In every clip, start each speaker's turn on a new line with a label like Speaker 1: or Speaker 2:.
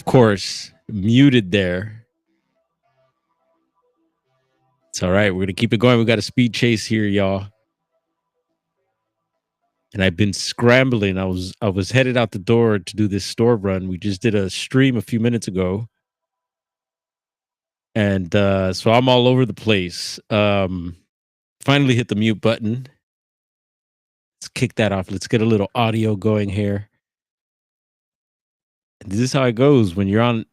Speaker 1: of course, muted there. It's all right. We're gonna keep it going. We got a speed chase here, y'all. And I've been scrambling. I was headed out the door to do this store run. We just did a stream a few minutes ago. And so I'm all over the place. Finally hit the mute button. Let's kick that off. Let's get a little audio going here. And this is how it goes when you're on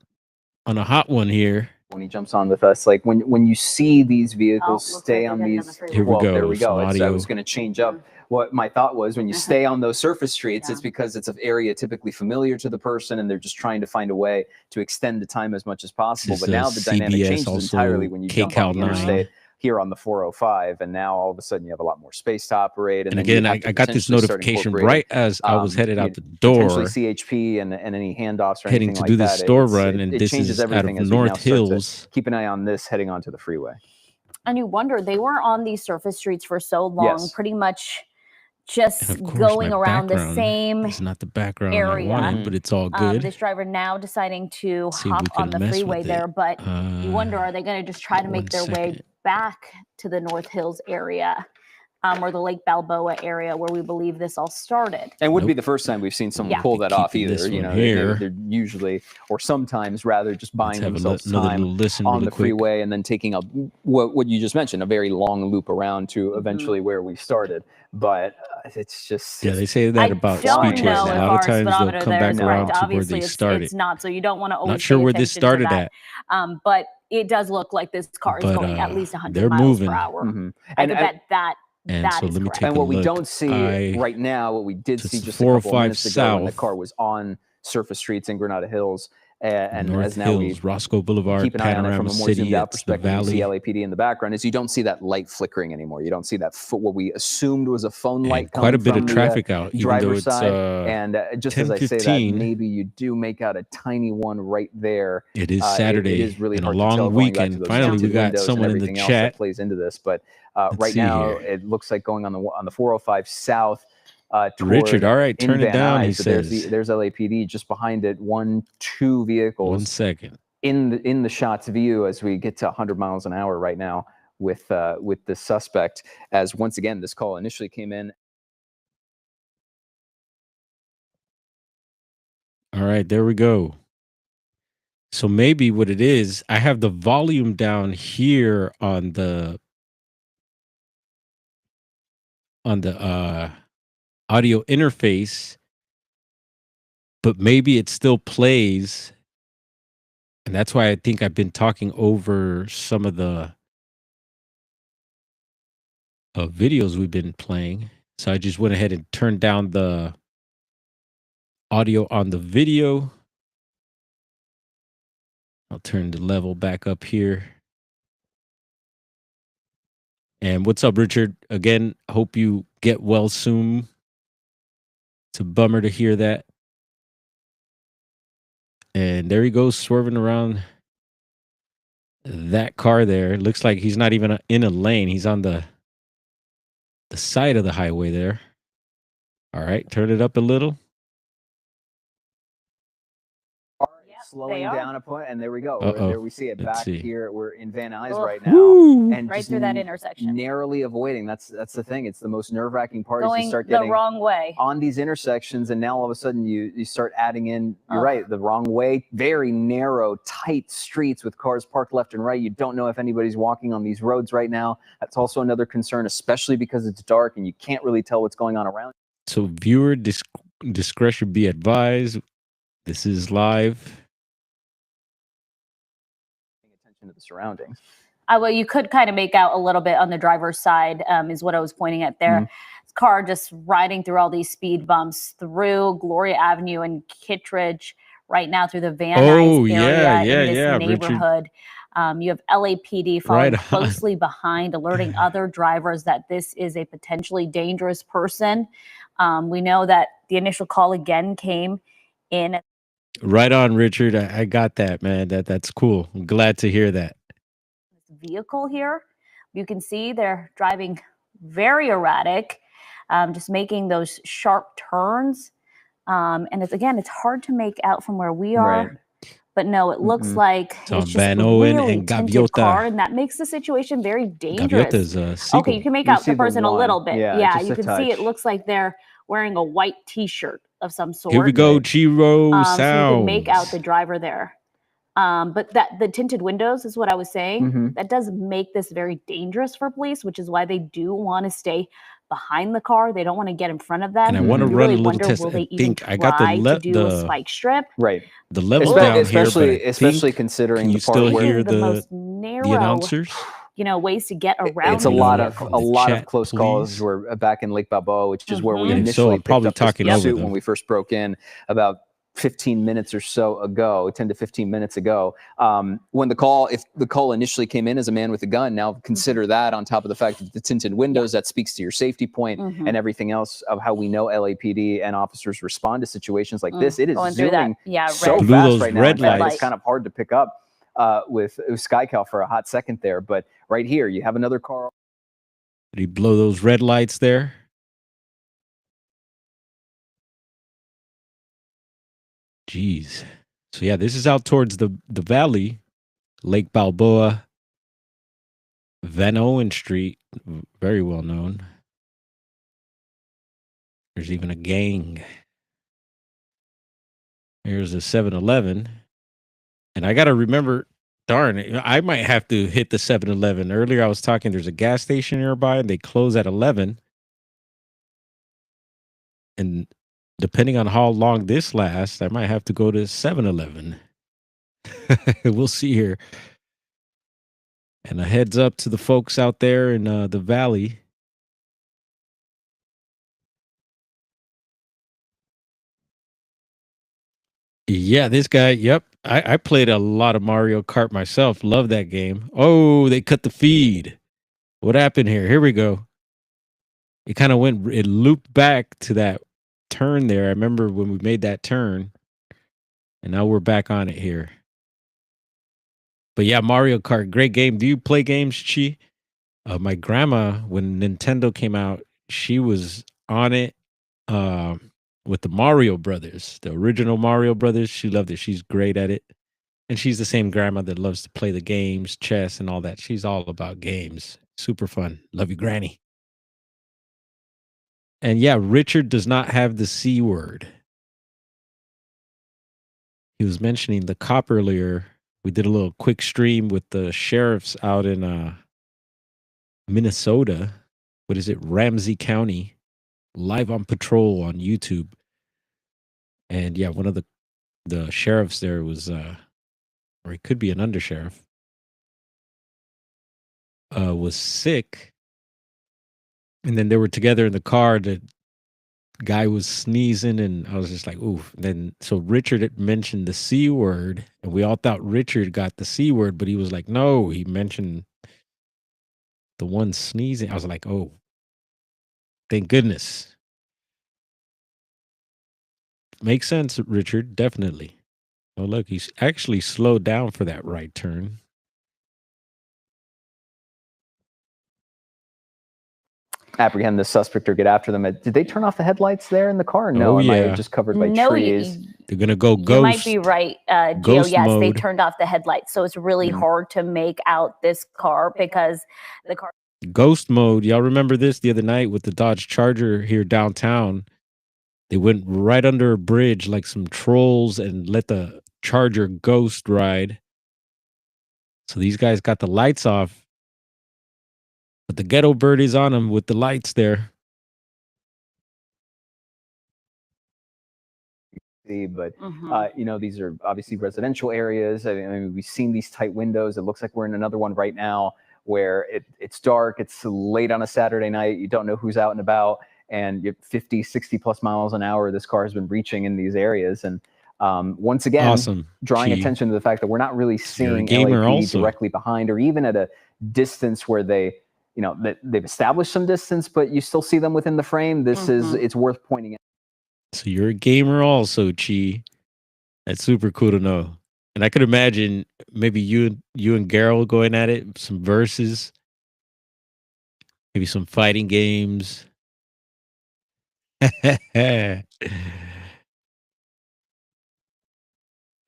Speaker 1: a hot one here.
Speaker 2: When he jumps on with us, like when you see these vehicles stay on these,
Speaker 1: here we go.
Speaker 2: There we go. I
Speaker 1: Audio.
Speaker 2: was going to change up what my thought was. When you stay on those surface streets, it's because it's an area typically familiar to the person, and they're just trying to find a way to extend the time as much as possible. But now the dynamic changes entirely when you jump on the interstate here on the 405, and now all of a sudden you have a lot more space to operate.
Speaker 1: And again, I got this notification right as I was headed out the door,
Speaker 2: CHP and any handoffs or
Speaker 1: heading
Speaker 2: anything
Speaker 1: to
Speaker 2: like
Speaker 1: do
Speaker 2: that.
Speaker 1: this store run, and
Speaker 2: it
Speaker 1: this
Speaker 2: changes
Speaker 1: is out of
Speaker 2: everything as
Speaker 1: North Hills.
Speaker 2: Keep an eye on this heading onto the freeway.
Speaker 3: And you wonder, they were on these surface streets for so long, pretty much just going around the same
Speaker 1: it's not the background
Speaker 3: area.
Speaker 1: I wanted, but it's all good.
Speaker 3: This driver now deciding to hop on the freeway there, but you wonder, are they going to just try to make their way back to the North Hills area, or the Lake Balboa area where we believe this all started?
Speaker 2: And wouldn't be the first time we've seen someone pull that off either. You know, they're usually, or sometimes rather, just buying themselves time on the freeway and then taking a what you just mentioned, a very long loop around to eventually where we started. But it's just
Speaker 1: they say that about speed chases. A lot of times they'll come back around to where they started.
Speaker 3: It's not, so you don't want to always
Speaker 1: not sure where this started at.
Speaker 3: But it does look like this car is going at least 100
Speaker 1: miles
Speaker 3: per hour. I bet that.
Speaker 1: And
Speaker 3: that
Speaker 1: so let me take
Speaker 2: and
Speaker 1: a
Speaker 2: what
Speaker 1: look.
Speaker 2: we don't see right now, what we did see just a couple of minutes ago when the car was on surface streets in Granada Hills, and
Speaker 1: North
Speaker 2: as now
Speaker 1: Hills, Roscoe Boulevard,
Speaker 2: keep an eye on it from a more
Speaker 1: City,
Speaker 2: zoomed out
Speaker 1: it's the
Speaker 2: perspective. You see
Speaker 1: valley.
Speaker 2: LAPD in the background, is you don't see that light flickering anymore. You don't see that what we assumed was a phone light.
Speaker 1: Quite a bit of traffic out, even though it's
Speaker 2: and just as I say that, maybe you do make out a tiny one right there.
Speaker 1: It is Saturday,
Speaker 2: it is really
Speaker 1: and
Speaker 2: hard
Speaker 1: a long
Speaker 2: to tell
Speaker 1: weekend. Finally, we got someone in the chat
Speaker 2: that plays into this, but right now it looks like going on the 405 south.
Speaker 1: Richard, all right, turn it down. He says
Speaker 2: there's LAPD just behind it. 1-2 vehicles.
Speaker 1: 1 second
Speaker 2: in the shot's view as we get to 100 miles an hour right now with the suspect. As once again, this call initially came in.
Speaker 1: All right, there we go. So maybe what it is, I have the volume down here on the audio interface, but maybe it still plays, and that's why I think I've been talking over some of the videos we've been playing. So I just went ahead and turned down the audio on the video. I'll turn the level back up here. And what's up, Richard? Again, hope you get well soon. It's a bummer to hear that. And there he goes, swerving around that car there. It looks like he's not even in a lane. He's on the side of the highway there. All right, turn it up a little.
Speaker 2: Slowing down a point, and there we go. There we see it back here. We're in Van Nuys right now, and
Speaker 3: right through that intersection,
Speaker 2: narrowly avoiding. That's the thing. It's the most nerve-wracking part.
Speaker 3: Going
Speaker 2: is you start getting
Speaker 3: the wrong way
Speaker 2: on these intersections, and now all of a sudden you start adding in. You're right, the wrong way. Very narrow, tight streets with cars parked left and right. You don't know if anybody's walking on these roads right now. That's also another concern, especially because it's dark and you can't really tell what's going on around.
Speaker 1: So viewer discretion be advised. This is live.
Speaker 2: To the surroundings.
Speaker 3: Well, you could kind of make out a little bit on the driver's side, is what I was pointing at there. This car just riding through all these speed bumps through Gloria Avenue and Kittredge right now through the Van Nuys area in this neighborhood. You have LAPD following closely behind, alerting other drivers that this is a potentially dangerous person. We know that the initial call again came in.
Speaker 1: Right on, Richard. I got that, man. That's cool. I'm glad to hear that.
Speaker 3: Vehicle here, you can see they're driving very erratic, just making those sharp turns. And it's hard to make out from where we are. But no, it looks like
Speaker 1: It's on
Speaker 3: it's just
Speaker 1: Van Owen
Speaker 3: really
Speaker 1: and
Speaker 3: tinted car,
Speaker 1: Gaviota.
Speaker 3: and that makes the situation very dangerous.
Speaker 1: Gaviota is a seagull.
Speaker 3: Okay, you can make
Speaker 2: You
Speaker 3: out
Speaker 2: see
Speaker 3: the
Speaker 2: the
Speaker 3: person a
Speaker 2: one.
Speaker 3: little bit.
Speaker 2: Yeah,
Speaker 3: Yeah,
Speaker 2: just
Speaker 3: you
Speaker 2: a
Speaker 3: can see it
Speaker 2: touch.
Speaker 3: looks like they're wearing a white T-shirt of some sort.
Speaker 1: Here we go, Chiro
Speaker 3: So you can make out
Speaker 1: sounds.
Speaker 3: the driver there. But the tinted windows is what I was saying. That does make this very dangerous for police, which is why they do want to stay behind the car. They don't want to get in front of them.
Speaker 1: And I want to
Speaker 3: You
Speaker 1: run
Speaker 3: really
Speaker 1: a little
Speaker 3: wonder,
Speaker 1: test.
Speaker 3: will they
Speaker 1: I
Speaker 3: even
Speaker 1: think I got
Speaker 3: try to do a spike strip?
Speaker 2: Right.
Speaker 1: The level
Speaker 3: Well,
Speaker 1: down
Speaker 2: especially
Speaker 1: here, but
Speaker 2: especially considering
Speaker 1: can you
Speaker 2: the part
Speaker 1: still
Speaker 2: where
Speaker 1: hear
Speaker 3: the most
Speaker 1: the
Speaker 3: narrow,
Speaker 1: announcers?
Speaker 3: you know, ways to get around.
Speaker 2: it's a
Speaker 3: these
Speaker 2: lot of
Speaker 3: vehicles.
Speaker 2: a lot of
Speaker 1: chat,
Speaker 2: close calls.
Speaker 1: please.
Speaker 2: We're back in Lake Balboa, which is where we
Speaker 1: And if so,
Speaker 2: initially
Speaker 1: I'm probably
Speaker 2: picked up
Speaker 1: talking
Speaker 2: this
Speaker 1: over
Speaker 2: pursuit
Speaker 1: them.
Speaker 2: when we first broke in about 15 minutes or so ago, 10 to 15 minutes ago. When if the call initially came in as a man with a gun, now consider that on top of the fact that the tinted windows, that speaks to your safety point and everything else of how we know LAPD and officers respond to situations like this. It is zooming so fast right now. In fact, it's kind of hard to pick up with SkyCal for a hot second there. But right here, you have another car.
Speaker 1: Did he blow those red lights there? Jeez. So yeah, this is out towards the valley, Lake Balboa, Van Owen Street, very well known. There's even a gang. Here's a 7-Eleven. And I got to remember, darn, I might have to hit the 7-Eleven. Earlier I was talking, there's a gas station nearby and they close at 11. And depending on how long this lasts, I might have to go to 7-Eleven. We'll see here. And a heads up to the folks out there in the valley. Yeah, this guy, yep. I played a lot of Mario Kart myself. Love that game. Oh, they cut the feed. What happened here? Here we go. It kind of it looped back to that turn there. I remember when we made that turn. And now we're back on it here. But yeah, Mario Kart, great game. Do you play games, Chi? My grandma, when Nintendo came out, she was on it with the Mario Brothers, the original Mario Brothers. She loved it. She's great at it. And she's the same grandma that loves to play the games, chess, and all that. She's all about games. Super fun. Love you, Granny. And yeah, Richard does not have the C word. He was mentioning the cop earlier. We did a little quick stream with the sheriffs out in Minnesota. What is it? Ramsey County. Live on patrol on YouTube. And yeah, one of the sheriffs there was, or he could be an undersheriff, was sick. And then they were together in the car. The guy was sneezing, and I was just like, oof. And then, so Richard had mentioned the C word, and we all thought Richard got the C word, but he was like, no, he mentioned the one sneezing. I was like, oh, thank goodness. Makes sense, Richard, definitely. Oh, look, he's actually slowed down for that right turn.
Speaker 2: Apprehend the suspect or get after them. Did they turn off the headlights there in the car? No,
Speaker 1: Oh,
Speaker 2: am
Speaker 1: yeah.
Speaker 2: I just covered by trees?
Speaker 1: They're gonna go ghost.
Speaker 3: You might be right, Gio.
Speaker 1: Ghost
Speaker 3: yes,
Speaker 1: mode.
Speaker 3: they turned off the headlights, so it's really hard to make out this car because the car.
Speaker 1: Ghost mode. Y'all remember this the other night with the Dodge Charger here downtown? They went right under a bridge like some trolls and let the Charger ghost ride. So these guys got the lights off, but the ghetto bird is on them with the lights there.
Speaker 2: But you know, these are obviously residential areas. I mean, we've seen these tight windows. It looks like we're in another one right now where it's dark. It's late on a Saturday night. You don't know who's out and about, and you're 50, 60 plus miles an hour this car has been reaching in these areas. And once again, drawing attention to the fact that we're not really seeing LAPD directly behind, or even at a distance where they, you know, that they've established some distance, but you still see them within the frame. This is, it's worth pointing out.
Speaker 1: So you're a gamer also, Chi. That's super cool to know. And I could imagine maybe you and Garrel going at it, some verses, maybe some fighting games.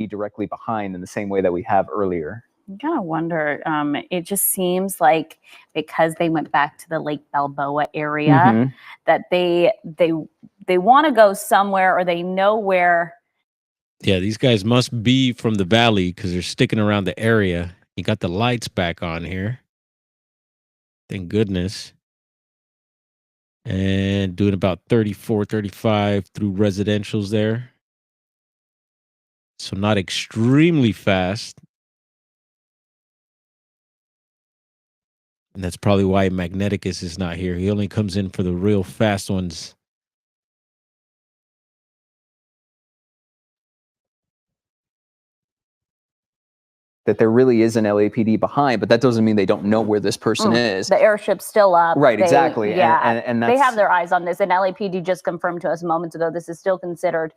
Speaker 2: directly behind in the same way that we have earlier.
Speaker 3: I kind of wonder, it just seems like because they went back to the Lake Balboa area that they want to go somewhere, or they know where.
Speaker 1: Yeah, these guys must be from the valley because they're sticking around the area. You got the lights back on here. Thank goodness. And doing about 34, 35 through residentials there. So not extremely fast. And that's probably why Magneticus is not here. He only comes in for the real fast ones.
Speaker 2: That there really is an LAPD behind, but that doesn't mean they don't know where this person is.
Speaker 3: The airship's still up.
Speaker 2: Right, exactly.
Speaker 3: Yeah,
Speaker 2: and
Speaker 3: they have their eyes on this. And LAPD just confirmed to us moments ago, this is still considered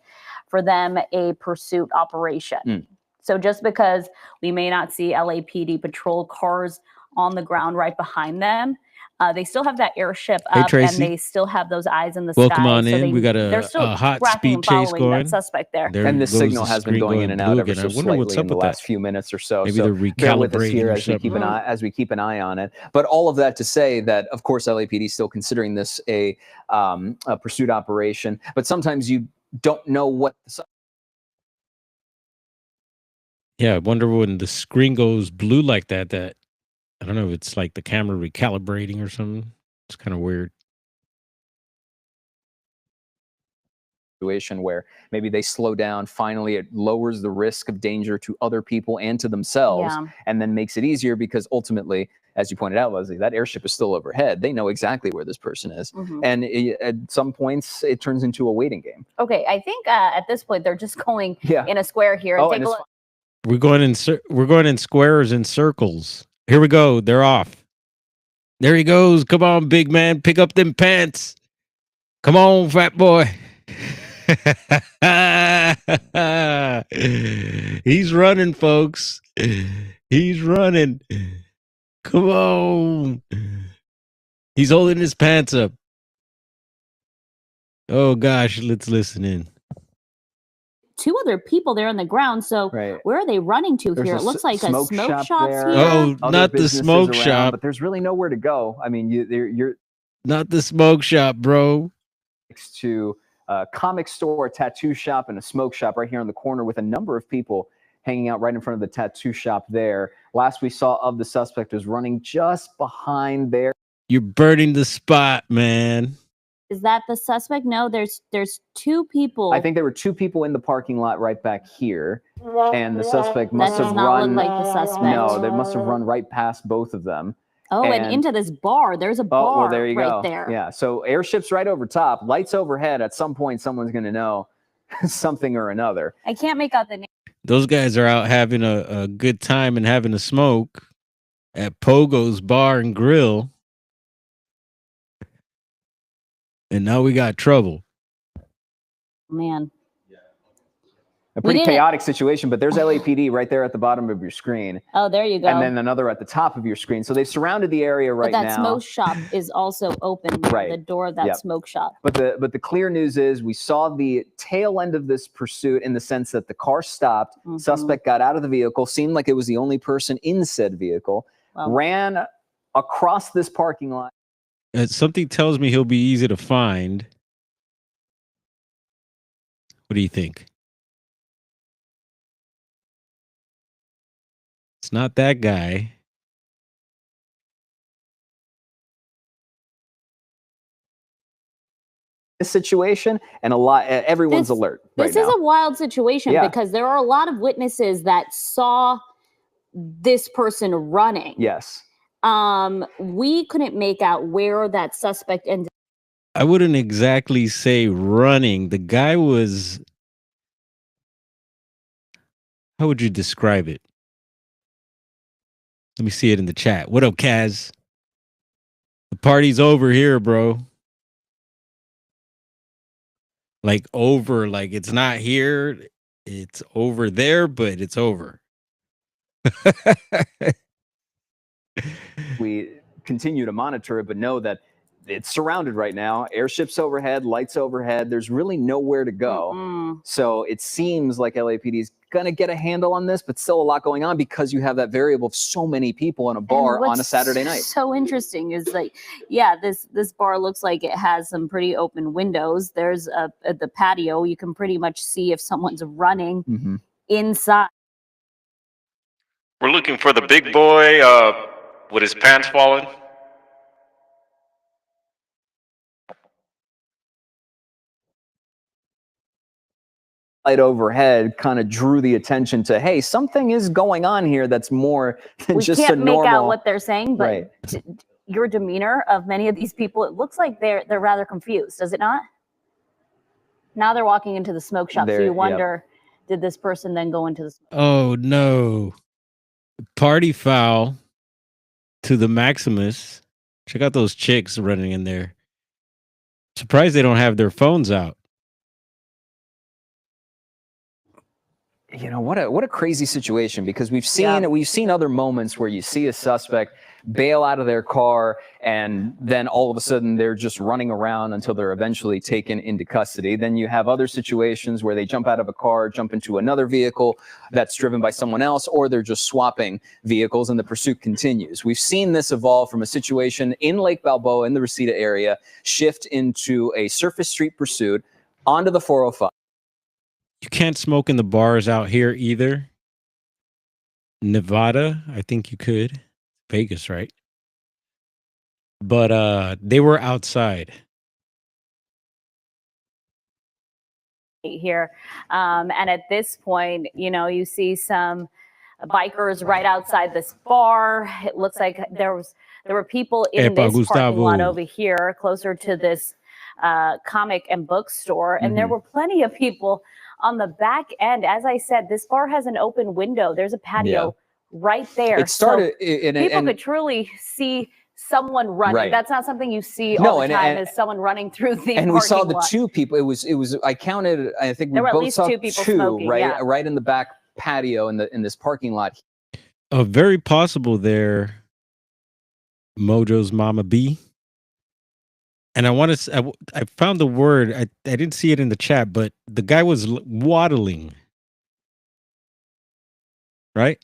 Speaker 3: for them a pursuit operation. So just because we may not see LAPD patrol cars on the ground right behind them, they still have that airship up, and they still have those eyes in the sky.
Speaker 1: Welcome on in. We got a hot speed chase going.
Speaker 3: That suspect there.
Speaker 2: And this signal has been going in and out ever so slightly in the last few minutes or so.
Speaker 1: Maybe they're recalibrating
Speaker 2: as we keep an eye on it. But all of that to say that, of course, LAPD is still considering this a pursuit operation. But sometimes you don't know what.
Speaker 1: Yeah, I wonder when the screen goes blue like that. I don't know if it's like the camera recalibrating or something. It's kind of weird.
Speaker 2: Situation where maybe they slow down. Finally, it lowers the risk of danger to other people and to themselves, and then makes it easier because ultimately, as you pointed out, Leslie, that airship is still overhead. They know exactly where this person is. And at some points, it turns into a waiting game.
Speaker 3: Okay, I think at this point, they're just going in a square here. And take a look.
Speaker 1: We're going in squares and circles. Here we go. They're off. There he goes. Come on, big man. Pick up them pants. Come on, fat boy. He's running, folks. He's running. Come on. He's holding his pants up. Oh, gosh. Let's listen in.
Speaker 3: Two other people there on the ground. So where are they running to here? It looks like a smoke shop here.
Speaker 1: Oh, not the smoke shop.
Speaker 2: But there's really nowhere to go. I mean, you're
Speaker 1: not the smoke shop, bro.
Speaker 2: Next to a comic store, a tattoo shop, and a smoke shop right here on the corner with a number of people hanging out right in front of the tattoo shop there. Last we saw of the suspect was running just behind there.
Speaker 1: You're burning the spot, man.
Speaker 3: Is that the suspect? No, there's two people.
Speaker 2: I think there were two people in the parking lot right back here, and the suspect must have run.
Speaker 3: Look like the suspect.
Speaker 2: No, they must have run right past both of them.
Speaker 3: Oh, and into this bar. There's a bar
Speaker 2: well, there you
Speaker 3: right
Speaker 2: go.
Speaker 3: there.
Speaker 2: Yeah, so airships right over top, lights overhead. At some point, someone's going to know something or another.
Speaker 3: I can't make out the name.
Speaker 1: Those guys are out having a good time and having a smoke at Pogo's Bar and Grill. And now we got trouble.
Speaker 3: Man.
Speaker 2: A pretty chaotic situation, but there's LAPD right there at the bottom of your screen.
Speaker 3: Oh, there you go.
Speaker 2: And then another at the top of your screen. So they've surrounded the area right now.
Speaker 3: But that smoke shop is also open. The door of that smoke shop.
Speaker 2: But the clear news is we saw the tail end of this pursuit in the sense that the car stopped, suspect got out of the vehicle, seemed like it was the only person in said vehicle, ran across this parking lot.
Speaker 1: Something tells me he'll be easy to find. What do you think? It's not that guy.
Speaker 2: This situation, and everyone's alert right now.
Speaker 3: This is a wild situation because there are a lot of witnesses that saw this person running.
Speaker 2: Yes.
Speaker 3: We couldn't make out where that suspect ended.
Speaker 1: I wouldn't exactly say running. The guy was, how would you describe it? Let me see it in the chat. What up, Kaz? The party's over here, bro. Like over, like it's not here. It's over there, but it's over.
Speaker 2: We continue to monitor it, but know that it's surrounded right now. Airships overhead, lights overhead. There's really nowhere to go. So it seems like LAPD is going to get a handle on this, but still a lot going on because you have that variable of so many people in a bar on a Saturday night.
Speaker 3: So interesting is like, yeah, this bar looks like it has some pretty open windows. There's at the patio, you can pretty much see if someone's running inside.
Speaker 4: We're looking for the big boy with his pants falling.
Speaker 2: Light overhead kind of drew the attention to, hey, something is going on here that's more than just a normal.
Speaker 3: We can't make out what they're saying, but your demeanor of many of these people, it looks like they're rather confused, does it not? Now they're walking into the smoke shop, so you wonder, did this person then go into the smoke shop?
Speaker 1: Oh no. Party foul to the Maximus. Check out those chicks running in there. Surprised they don't have their phones out.
Speaker 2: You know, what a crazy situation, because we've seen other moments where you see a suspect bail out of their car and then all of a sudden they're just running around until they're eventually taken into custody. Then you have other situations where they jump out of a car, jump into another vehicle that's driven by someone else, or they're just swapping vehicles and the pursuit continues. We've seen this evolve from a situation in Lake Balboa in the Reseda area, shift into a surface street pursuit onto the 405.
Speaker 1: You can't smoke in the bars out here either. Nevada, I think you could. Vegas, right? But they were outside.
Speaker 3: Here. And at this point, you know, you see some bikers right outside this bar. It looks like there were people in this parking lot over here, closer to this comic and bookstore. And there were plenty of people on the back end. As I said, this bar has an open window. There's a patio right there.
Speaker 2: It started,
Speaker 3: so people could truly see someone running. That's not something you see all the time, is someone running through the
Speaker 2: and we saw the two people. It was I counted, I think we both saw two people smoking, right in the back patio in this parking lot.
Speaker 1: Very possible there, Mojo's Mama B. And I found the word, I didn't see it in the chat, but the guy was waddling. Right?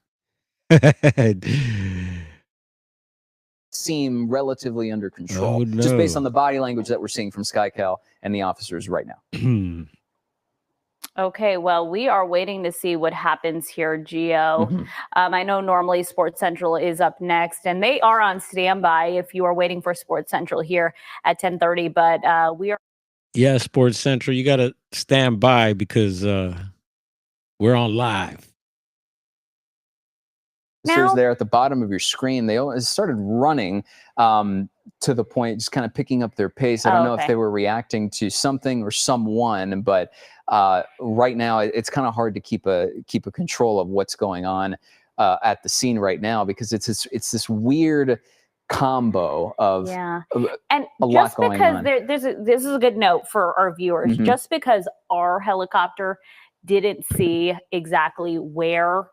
Speaker 2: Seem relatively under control, just based on the body language that we're seeing from SkyCal and the officers right now.
Speaker 3: Okay, well, we are waiting to see what happens here, Gio. I know normally Sports Central is up next, and they are on standby if you are waiting for Sports Central here at 10:30, but we are.
Speaker 1: Yeah, Sports Central, you got to stand by because we're on live.
Speaker 2: Officers there at the bottom of your screen, they started running to the point, just kind of picking up their pace. I don't know if they were reacting to something or someone, but right now it's kind of hard to keep a control of what's going on at the scene right now, because it's this weird combo of
Speaker 3: and a lot going on. This is a good note for our viewers. Just because our helicopter didn't see exactly where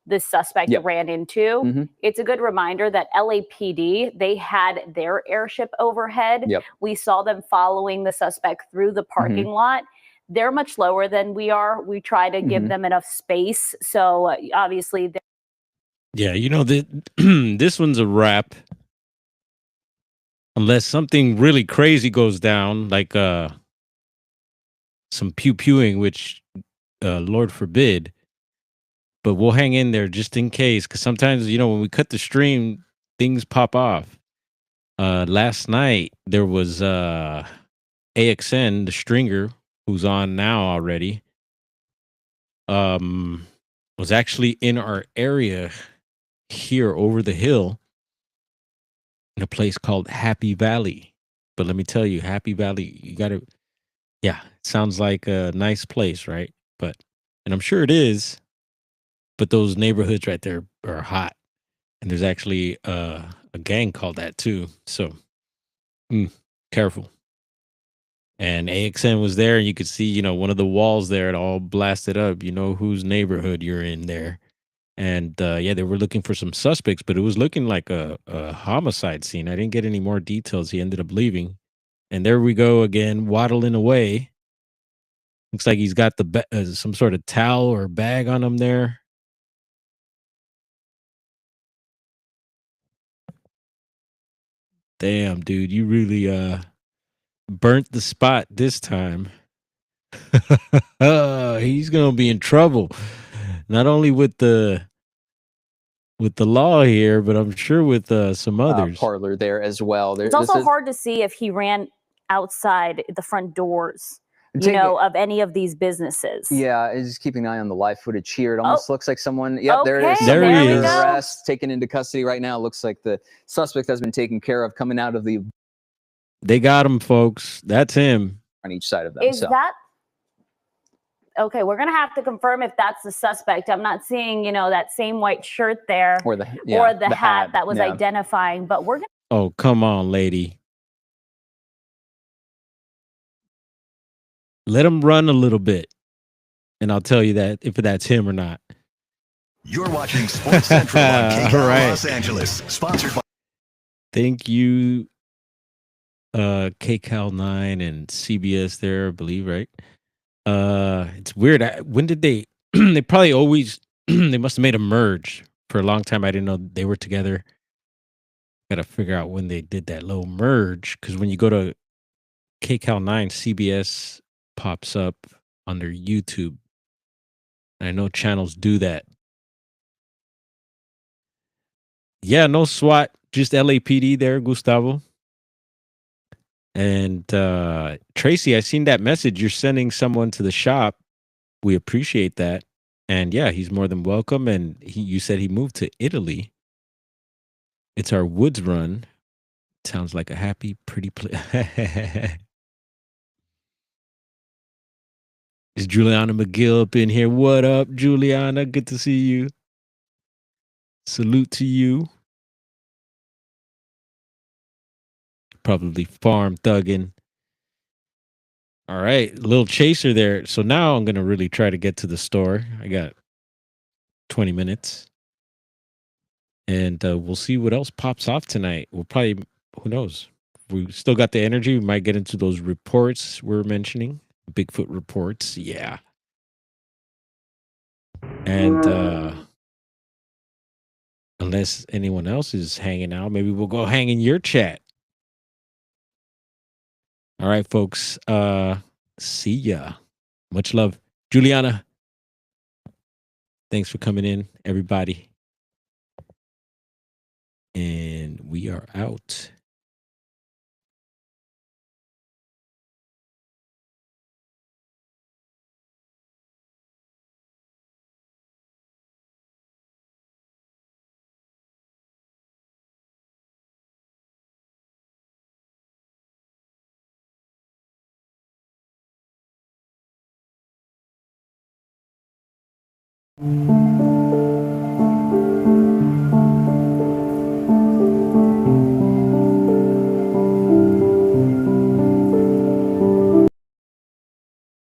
Speaker 3: the suspect ran into, it's a good reminder that LAPD, they had their airship overhead. We saw them following the suspect through the parking lot. They're much lower than we are. We try to give them enough space. So obviously,
Speaker 1: yeah, you know, this one's a wrap. Unless something really crazy goes down, like some pew-pewing, which Lord forbid. But we'll hang in there just in case, because sometimes, you know, when we cut the stream, things pop off. Last night, there was AXN, the stringer, who's on now already, was actually in our area here over the hill in a place called Happy Valley. But let me tell you, Happy Valley, you got to, it sounds like a nice place, right? And I'm sure it is. But those neighborhoods right there are hot. And there's actually a gang called that too. So careful. And AXN was there, and you could see, you know, one of the walls there, it all blasted up. You know whose neighborhood you're in there. And they were looking for some suspects, but it was looking like a homicide scene. I didn't get any more details. He ended up leaving. And there we go again, waddling away. Looks like he's got some sort of towel or bag on him there. Damn, dude, you really burnt the spot this time. He's gonna be in trouble. Not only with the law here, but I'm sure with some others.
Speaker 2: Parlor there as well.
Speaker 3: It's also hard to see if he ran outside the front doors, of any of these businesses.
Speaker 2: Yeah, just keeping an eye on the live footage here. It almost looks like someone. Yep,
Speaker 3: okay,
Speaker 2: there it is.
Speaker 1: There he is.
Speaker 2: Arrest, taken into custody right now. Looks like the suspect has been taken care of. Coming out of the.
Speaker 1: They got him, folks. That's him
Speaker 2: on each side of them.
Speaker 3: Is that? Okay, we're gonna have to confirm if that's the suspect. I'm not seeing, that same white shirt there,
Speaker 2: or the
Speaker 3: hat that was identifying. But we're gonna.
Speaker 1: Oh, come on, lady. Let him run a little bit, and I'll tell you that if that's him or not.
Speaker 5: You're watching Sports Central on KCAL Los Angeles, sponsored by.
Speaker 1: Thank you, KCAL 9 and CBS there, I believe, right? It's weird. When did they? They probably always. They must have made a merge for a long time. I didn't know they were together. Got to figure out when they did that little merge, because when you go to KCAL 9, CBS pops up under YouTube. I know channels do that. Yeah, no SWAT, just LAPD there, Gustavo. And Tracy, I seen that message. You're sending someone to the shop. We appreciate that. And yeah, he's more than welcome. And you said he moved to Italy. It's our woods run. Sounds like a happy, pretty place. Is Juliana McGill up in here? What up, Juliana? Good to see you. Salute to you. Probably farm thugging. All right, little chaser there. So now I'm going to really try to get to the store. I got 20 minutes. And we'll see what else pops off tonight. We'll probably, who knows? We still got the energy. We might get into those reports we're mentioning. Bigfoot reports. Yeah. And unless anyone else is hanging out, maybe we'll go hang in your chat. All right, folks. See ya. Much love. Juliana. Thanks for coming in, everybody. And we are out.